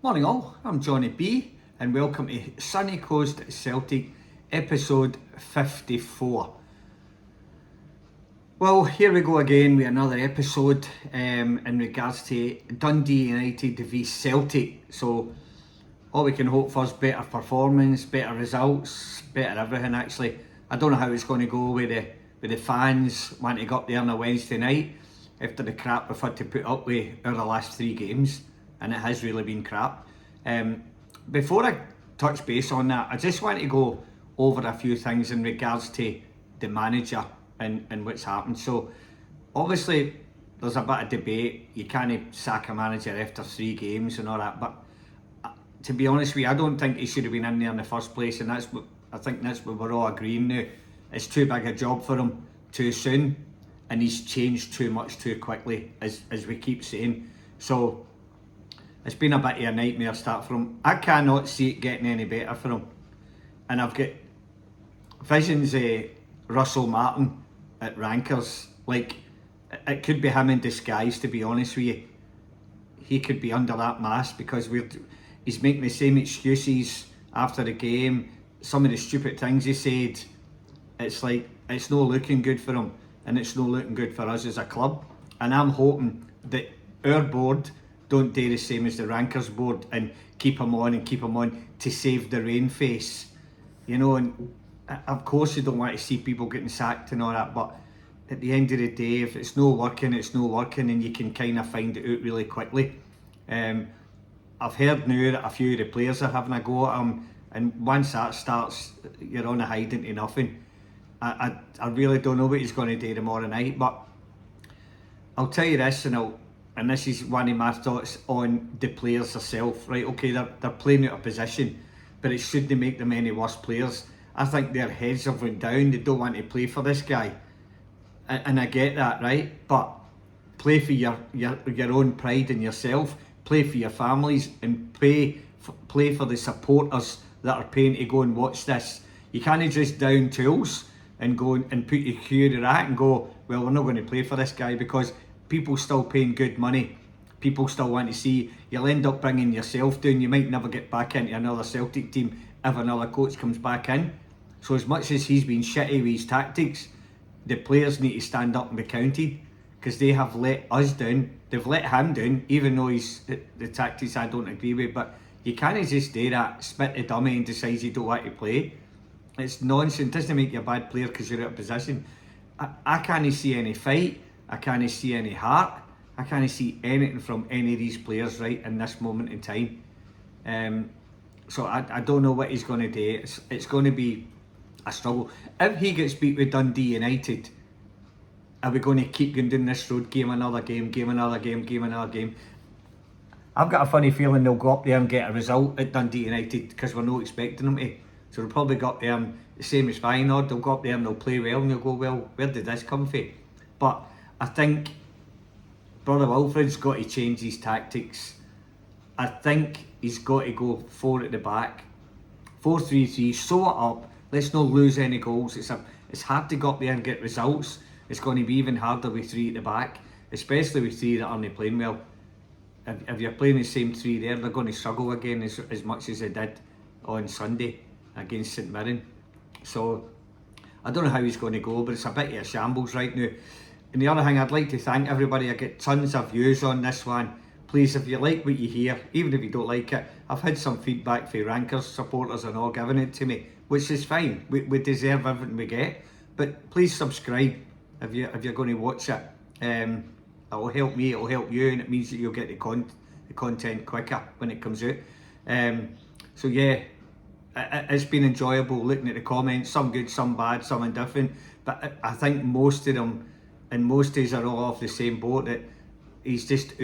Morning all, I'm Johnny B and welcome to Sunny Coast Celtic episode 54. Well, here we go again with another episode in regards to Dundee United v Celtic. So all we can hope for is better performance, better results, better everything actually. I don't know how it's going to go with the fans wanting to go up there on a Wednesday night after the crap we've had to put up with over the last 3 games. And it has really been crap. Before I touch base on that, I just want to go over a few things in regards to the manager and what's happened. So obviously there's a bit of debate. You can't sack a manager after 3 games and all that, but to be honest with you, I don't think he should have been in there in the first place, and I think that's what we're all agreeing now. It's too big a job for him too soon, and he's changed too much too quickly, as we keep saying. So it's been a bit of a nightmare start for him. I cannot see it getting any better for him. And I've got visions of Russell Martin at Rankers. Like, it could be him in disguise, to be honest with you. He could be under that mask because he's making the same excuses after the game. Some of the stupid things he said, it's like, it's not looking good for him. And it's not looking good for us as a club. And I'm hoping that our board don't do the same as the Rankers board and keep him on to save the rain face. You know, and of course you don't want to see people getting sacked and all that, but at the end of the day, if it's not working, it's not working, and you can kind of find it out really quickly. I've heard now that a few of the players are having a go at him, and once that starts, you're on a hide into nothing. I really don't know what he's going to do tomorrow night, but I'll tell you this, and this is one of my thoughts on the players themselves, right? Okay, they're playing out of position, but it shouldn't make them any worse players. I think their heads have went down. They don't want to play for this guy, and I get that, right? But play for your own pride in yourself. Play for your families, and play for the supporters that are paying to go and watch this. You can't just down tools and go and put your cue at and go, well, we're not going to play for this guy, because people still paying good money. People still want to see. You'll end up bringing yourself down. You might never get back into another Celtic team if another coach comes back in. So as much as he's been shitty with his tactics, the players need to stand up and be counted, because they have let us down. They've let him down, even though the tactics I don't agree with. But you can't just do that, spit the dummy and decide you don't want to play. It's nonsense. It doesn't make you a bad player because you're out of position. I can't see any fight. I can't see any heart. I can't see anything from any of these players right in this moment in time. So I don't know what he's going to do. It's going to be a struggle. If he gets beat with Dundee United, are we going to keep going down this road, game another game? I've got a funny feeling they'll go up there and get a result at Dundee United, because we're not expecting them to. So they'll probably go up there and the same as Feyenoord, they'll go up there and they'll play well, and they'll go, well, where did this come from? But I think Brother Wilfred's got to change his tactics. I think he's got to go 4 at the back, 4-3-3, sew it up. Let's not lose any goals. It's hard to go up there and get results. It's going to be even harder with 3 at the back, especially with 3 that aren't playing well. If you're playing the same 3 there, they're going to struggle again as much as they did on Sunday against St Mirren. So I don't know how he's going to go, but it's a bit of a shambles right now. And the other thing, I'd like to thank everybody. I get tons of views on this one. Please, if you like what you hear, even if you don't like it, I've had some feedback from Rankers supporters and all giving it to me, which is fine. We deserve everything we get. But please subscribe if you're going to watch it. It will help me, it will help you, and it means that you'll get the content quicker when it comes out. So yeah, it's been enjoyable looking at the comments, some good, some bad, some indifferent, but I think most of them, and most of us are all off the same boat, that he's just out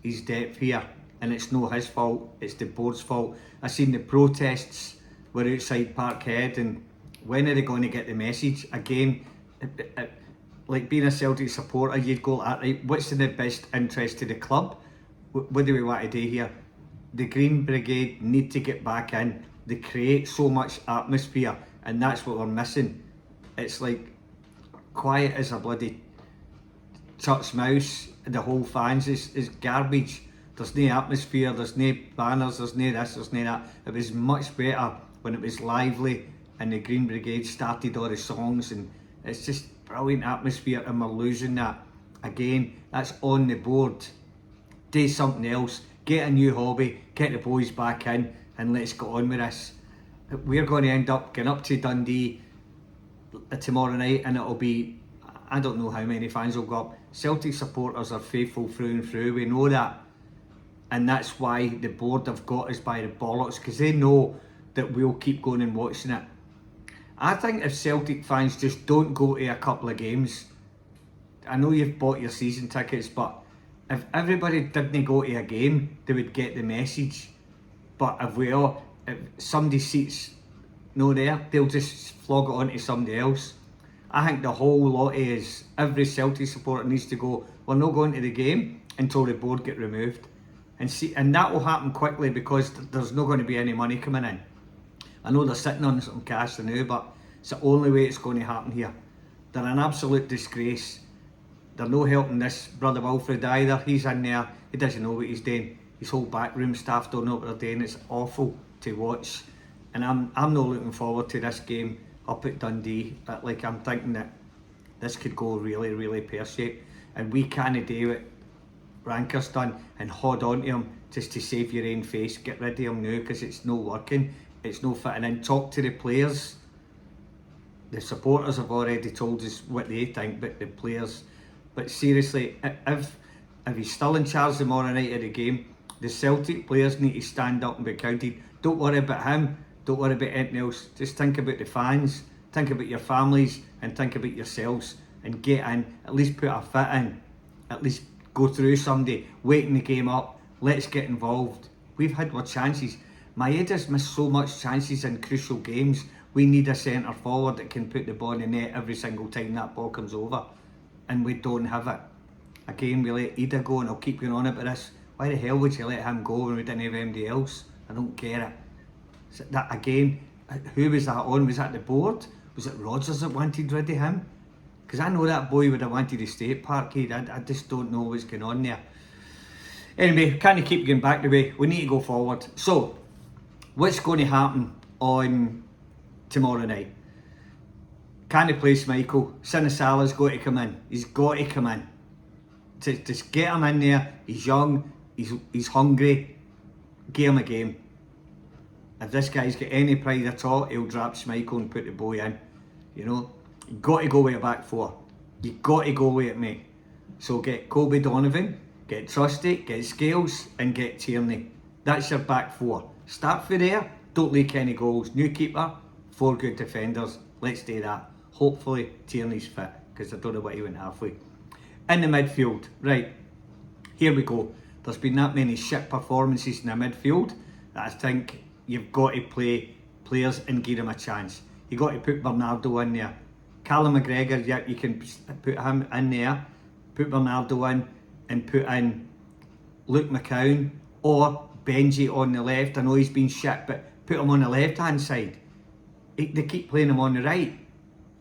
his depth here, and it's not his fault, it's the board's fault. I seen the protests were outside Parkhead, and when are they going to get the message? Again, like being a Celtic supporter, you'd go, right, what's in the best interest of the club? What do we want to do here? The Green Brigade need to get back in. They create so much atmosphere, and that's what we're missing. It's like quiet as a bloody church mouse. The whole fans is garbage. There's no atmosphere, there's no banners, there's no this, there's no that. It was much better when it was lively and the Green Brigade started all the songs, and it's just brilliant atmosphere, and we're losing that. Again, that's on the board. Do something else, get a new hobby, get the boys back in, and let's get on with this. We're going to end up getting up to Dundee tomorrow night, and it'll be, I don't know how many fans will go up. Celtic supporters are faithful through and through, we know that. And that's why the board have got us by the bollocks, because they know that we'll keep going and watching it. I think if Celtic fans just don't go to a couple of games, I know you've bought your season tickets, but if everybody didn't go to a game, they would get the message. But if somebody's seats no there, they'll just flog it on to somebody else. I think the whole lot is, every Celtic supporter needs to go, we're not going to the game until the board get removed. And that will happen quickly, because there's not going to be any money coming in. I know they're sitting on some cash now, but it's the only way it's going to happen here. They're an absolute disgrace. They're no helping this brother Wilfred either. He's in there, he doesn't know what he's doing. His whole backroom staff don't know what they're doing. It's awful to watch. And I'm not looking forward to this game up at Dundee. Like, I'm thinking that this could go really, really pear-shaped. And we can't do it Ranker's done and hold on to him just to save your own face. Get rid of him now, because it's not working, it's not fitting in. Talk to the players. The supporters have already told us what they think, but the players, but seriously, if he's still in charge tomorrow night of the game, the Celtic players need to stand up and be counted. Don't worry about him, don't worry about anything else, just think about the fans, think about your families, and think about yourselves, and get in, at least put a fit in, at least go through somebody, waiting the game up, let's get involved. We've had our chances. Maeda's missed so much chances in crucial games. We need a centre forward that can put the ball in the net every single time that ball comes over, and we don't have it. Again, we let Ida go, and I'll keep going on about this. Why the hell would you let him go when we didn't have anybody else? I don't get it. So that again, who was that on? Was that the board? Was it Rodgers that wanted rid of him? Because I know that boy would have wanted to stay at Parkhead. I just don't know what's going on there. Anyway, can't keep going back the way. We need to go forward. So, what's going to happen on tomorrow night? Can he play Michael? Sinisala's got to come in. He's got to come in. Just get him in there. He's young. He's hungry. Give him a game. If this guy's got any pride at all, he'll drop Schmeichel and put the boy in. You know, you've got to go with a back four. You've got to go with it, mate. So get Kobe Donovan, get Trusty, get Scales, and get Tierney. That's your back four. Start for there. Don't leak any goals. New keeper, 4 good defenders. Let's do that. Hopefully Tierney's fit, because I don't know what he went halfway. In the midfield, right, here we go. There's been that many shit performances in the midfield that I think you've got to play players and give them a chance. You've got to put Bernardo in there. Callum McGregor, yeah, you can put him in there, put Bernardo in, and put in Luke McCown or Benji on the left. I know he's been shit, but put him on the left hand side. They keep playing him on the right,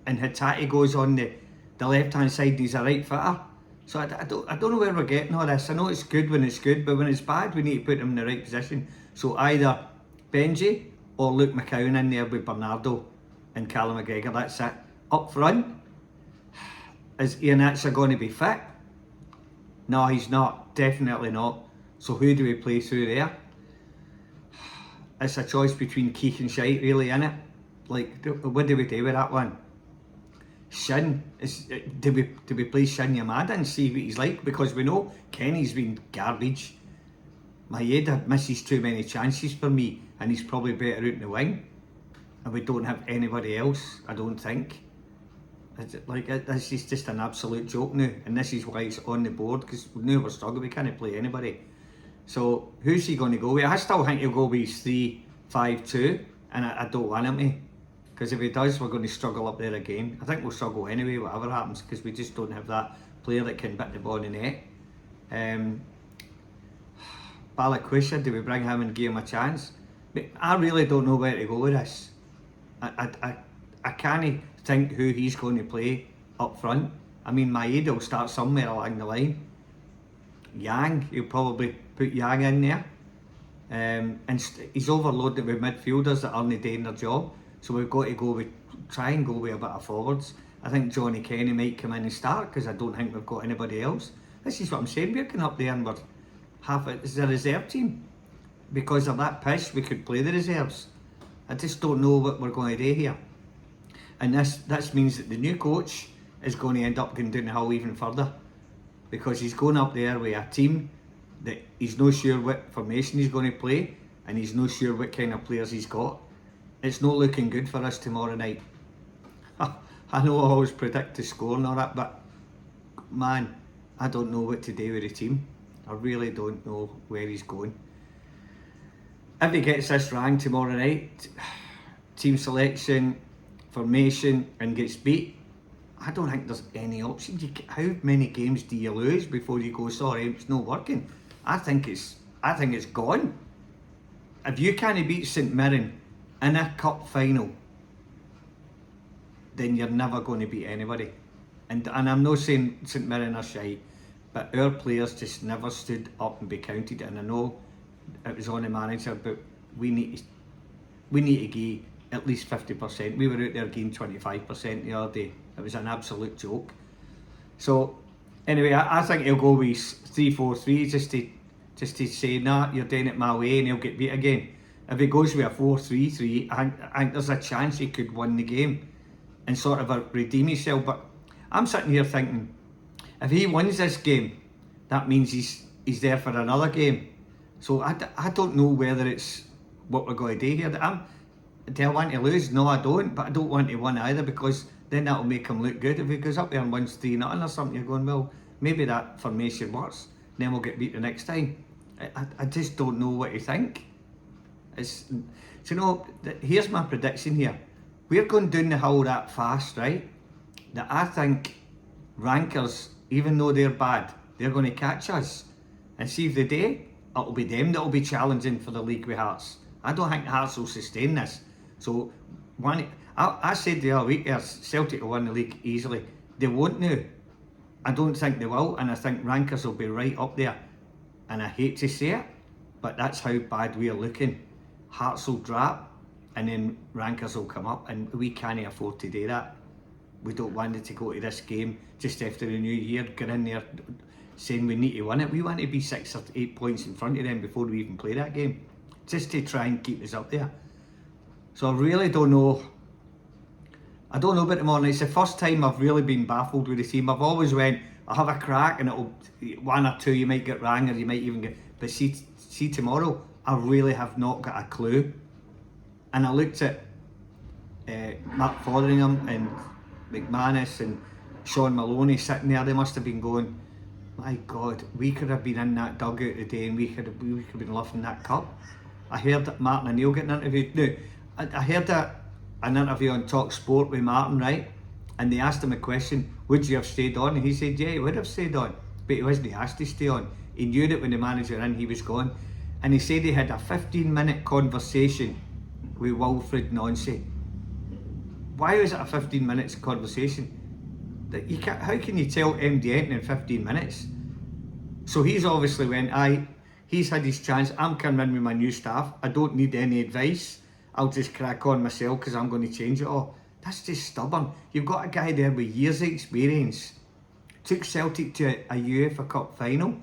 and Hatate goes on the left hand side, and he's a right fitter. So I don't know where we're getting all this. I know it's good when it's good, but when it's bad, we need to put him in the right position. So either Benji or Luke McCown in there with Bernardo and Callum McGregor. That's it. Up front, is Iheanacho going to be fit? No, he's not. Definitely not. So who do we play through there? It's a choice between Keith and Shite, really, innit? Like, what do we do with that one? Shin, do we play Shin Yamada and see what he's like? Because we know Kenny's been garbage. Maeda misses too many chances for me, and he's probably better out in the wing. And we don't have anybody else, I don't think. This is just an absolute joke now, and this is why it's on the board, because now we're struggling, we can't play anybody. So who's he going to go with? I still think he'll go with 3-5-2, and I don't want him to, because if he does, we're going to struggle up there again. I think we'll struggle anyway, whatever happens, because we just don't have that player that can bit the ball in the net. Balaquisha, do we bring him and give him a chance? But I really don't know where to go with this. I can't think who he's going to play up front. I mean, Maeda will start somewhere along the line. Yang, he'll probably put Yang in there. And he's overloaded with midfielders that aren't doing their job. So we've got to try and go with a bit of forwards. I think Johnny Kenny might come in and start because I don't think we've got anybody else. This is what I'm saying, we're going up there and we're half it is a reserve team. Because of that pitch, we could play the reserves. I just don't know what we're going to do here. And this means that the new coach is going to end up going down the hill even further. Because he's going up there with a team that he's not sure what formation he's going to play and he's not sure what kind of players he's got. It's not looking good for us tomorrow night. I know I always predict the score and all that, but man, I don't know what to do with the team. I really don't know where he's going. If he gets this wrong tomorrow night, team selection, formation, and gets beat, I don't think there's any option. How many games do you lose before you go, sorry, it's not working? I think it's gone. If you can't beat St Mirren in a cup final, then you're never going to beat anybody. And I'm not saying St Mirren are shy, but our players just never stood up and be counted. And I know it was on the manager, but we need to give at least 50%. We were out there giving 25% the other day. It was an absolute joke. So anyway, I think he'll go with 3-4-3 just to say, nah, you're doing it my way, and he'll get beat again. If he goes with a 4-3-3, I think there's a chance he could win the game and sort of redeem himself. But I'm sitting here thinking, if he wins this game, that means he's there for another game. So I don't know whether it's what we're going to do here. Do I want to lose? No, I don't. But I don't want to win either, because then that'll make him look good. If he goes up there and wins 3-0 or something, you're going, well, maybe that formation works. Then we'll get beat the next time. I just don't know what to think. Here's my prediction here. We're going down the hill that fast, right? That I think rankers, even though they're bad, they're going to catch us. And see if they do, it'll be them that'll be challenging for the league with Hearts. I don't think Hearts will sustain this. So, I said the other week, Celtic will win the league easily. They won't now. I don't think they will, and I think rankers will be right up there. And I hate to say it, but that's how bad we are looking. Hearts will drop, and then rankers will come up, and we can't afford to do that. We don't want it to go to this game just after the new year, get in there saying we need to win it. We want to be 6 or 8 points in front of them before we even play that game, just to try and keep us up there. So I really don't know. I don't know about tomorrow night. It's the first time I've really been baffled with the team. I've always went, I'll have a crack and it'll 1 or 2 you might get wrong, or you might even get. But see tomorrow, I really have not got a clue. And I looked at Mark Fotheringham and McManus and Sean Maloney sitting there. They must have been going, my God, we could have been in that dugout today and we could have been lifting that cup. I heard that Martin O'Neill getting interviewed. No, I heard an interview on Talk Sport with Martin, right? And they asked him a question, would you have stayed on? And he said, yeah, he would have stayed on. But he wasn't asked to stay on. He knew that when the manager in, he was gone. And he said he had a 15-minute conversation with Wilfred Nancy. Why was it a 15 minutes conversation? How can you tell MD anything in 15 minutes? So he's obviously went, he's had his chance. I'm coming in with my new staff. I don't need any advice. I'll just crack on myself because I'm going to change it all. That's just stubborn. You've got a guy there with years of experience. Took Celtic to a UEFA Cup final.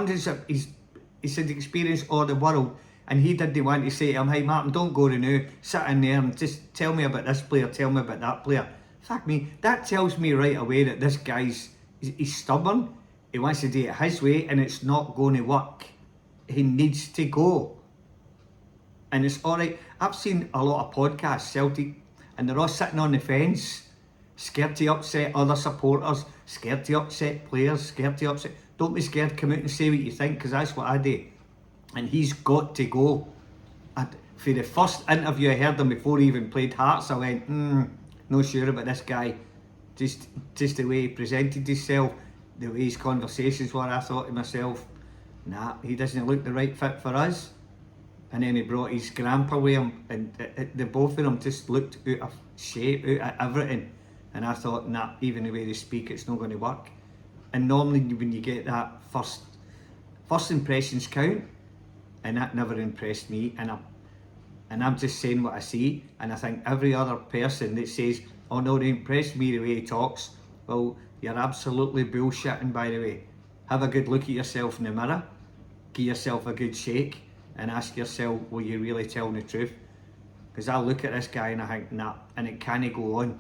He's had experience all the world. And he didn't want to say to him, hey Martin, don't go to now. Sit in there and just tell me about this player, tell me about that player. Fuck me. That tells me right away that this guy's he's stubborn. He wants to do it his way and it's not going to work. He needs to go. And it's alright. I've seen a lot of podcasts, Celtic, and they're all sitting on the fence, scared to upset other supporters, scared to upset players, scared to upset. Don't be scared, come out and say what you think, because that's what I do. And he's got to go. For the first interview I heard him before he even played Hearts, I went, not sure about this guy. Just the way he presented himself, the way his conversations were, I thought to myself, nah, he doesn't look the right fit for us. And then he brought his grandpa with him, and the both of them just looked out of shape, out of everything. And I thought, nah, even the way they speak, it's not going to work. And normally when you get that First impressions count, and that never impressed me. And I'm just saying what I see. And I think every other person that says, "Oh no, they impressed me the way he talks," well, you're absolutely bullshitting. By the way, have a good look at yourself in the mirror, give yourself a good shake, and ask yourself, will you really tell the truth? Because I look at this guy and I think, nah, and it can't go on.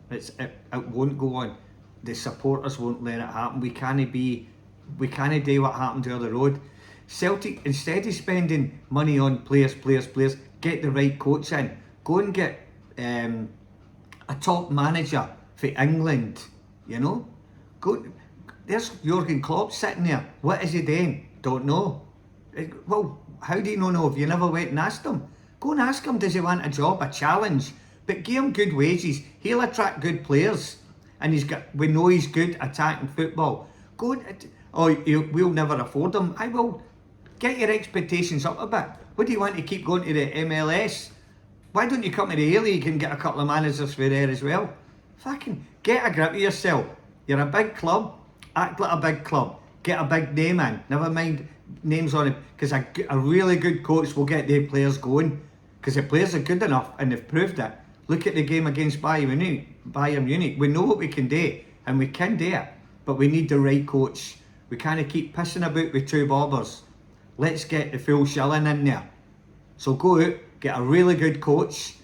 It won't go on. The supporters won't let it happen. We can't do what happened to the road. Celtic, instead of spending money on players, get the right coach in. Go and get a top manager for England, you know. There's Jurgen Klopp sitting there. What is he doing? Don't know. Well, how do you not know if you never went and asked him? Go and ask him, does he want a job, a challenge? But give him good wages. He'll attract good players. And we know he's good attacking football. We'll never afford him. I will. Get your expectations up a bit. What do you want to keep going to the MLS? Why don't you come to the A-League and get a couple of managers for there as well? Fucking get a grip of yourself. You're a big club. Act like a big club. Get a big name in. Never mind names on it. Because a really good coach will get the players going. Because the players are good enough and they've proved it. Look at the game against Bayern Munich. We know what we can do. And we can do it. But we need the right coach. We can't keep pissing about with two bobbers. Let's get the full shilling in there. So go out, get a really good coach.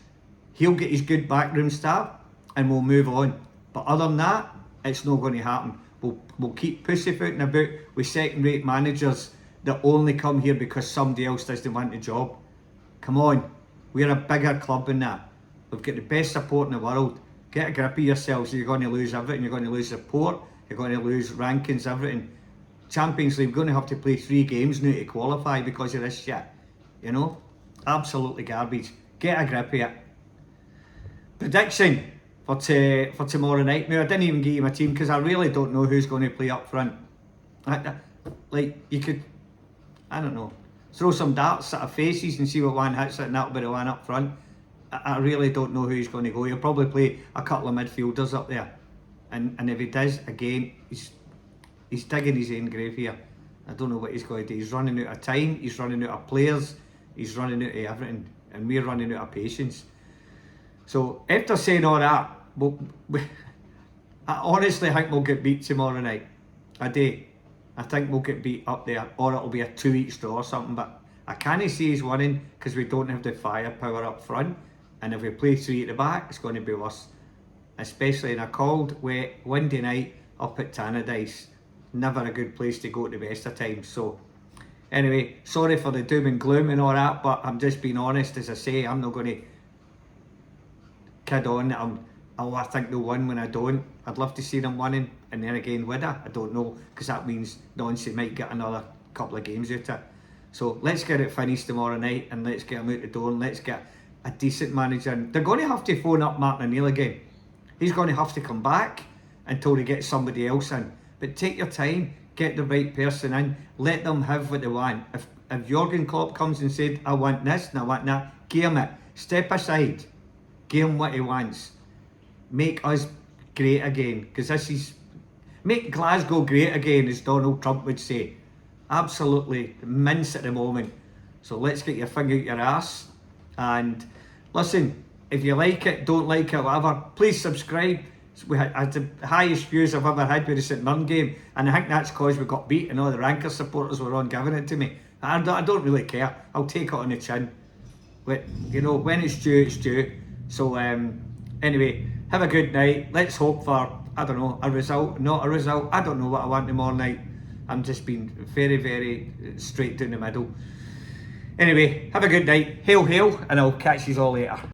He'll get his good backroom staff and we'll move on. But other than that, it's not going to happen. We'll keep pussyfooting about with second-rate managers that only come here because somebody else doesn't want the job. Come on, we're a bigger club than that. We've got the best support in the world. Get a grip of yourselves. You're going to lose everything. You're going to lose support. You're going to lose rankings, everything. Champions League, we're going to have to play 3 games now to qualify because of this shit. You know? Absolutely garbage. Get a grip of it. Prediction for tomorrow night. Now, I didn't even give you my team because I really don't know who's going to play up front. You could, I don't know, throw some darts at our faces and see what one hits it, and that'll be the one up front. I really don't know who he's going to go. He'll probably play a couple of midfielders up there. And if he does, again, he's digging his own grave here. I don't know what he's going to do. He's running out of time, he's running out of players, he's running out of everything, and we're running out of patience. So after saying all that, I honestly think we'll get beat tomorrow night. I do. I think we'll get beat up there, or it'll be a 2-each draw or something, but I can't see he's winning because we don't have the firepower up front, and if we play 3 at the back, it's going to be worse. Especially in a cold, wet, windy night up at Tannadice. Never a good place to go at the best of times. So anyway, sorry for the doom and gloom and all that, but I'm just being honest. As I say, I'm not going to kid on that I think they'll win when I don't. I'd love to see them winning, and then again, would I don't know, because that means Nancy might get another couple of games out of it. So let's get it finished tomorrow night, and let's get them out the door, and let's get a decent manager in. They're going to have to phone up Martin O'Neill again. He's going to have to come back until they get somebody else in. But take your time, get the right person in, let them have what they want. If Jurgen Klopp comes and said, I want this and I want that, give him it. Step aside, give him what he wants. Make us great again, because make Glasgow great again, as Donald Trump would say. Absolutely mince at the moment. So let's get your finger out your ass. And listen, if you like it, don't like it, whatever, please subscribe. We had the highest views I've ever had with the St Mirren game, and I think that's because we got beat and all the Ranker supporters were on giving it to me. I don't really care. I'll take it on the chin. But you know, when it's due, it's due. So anyway, have a good night. Let's hope for, I don't know, a result, not a result. I don't know what I want tomorrow night. I'm just being very, very straight down the middle. Anyway, have a good night. Hail, hail, and I'll catch you all later.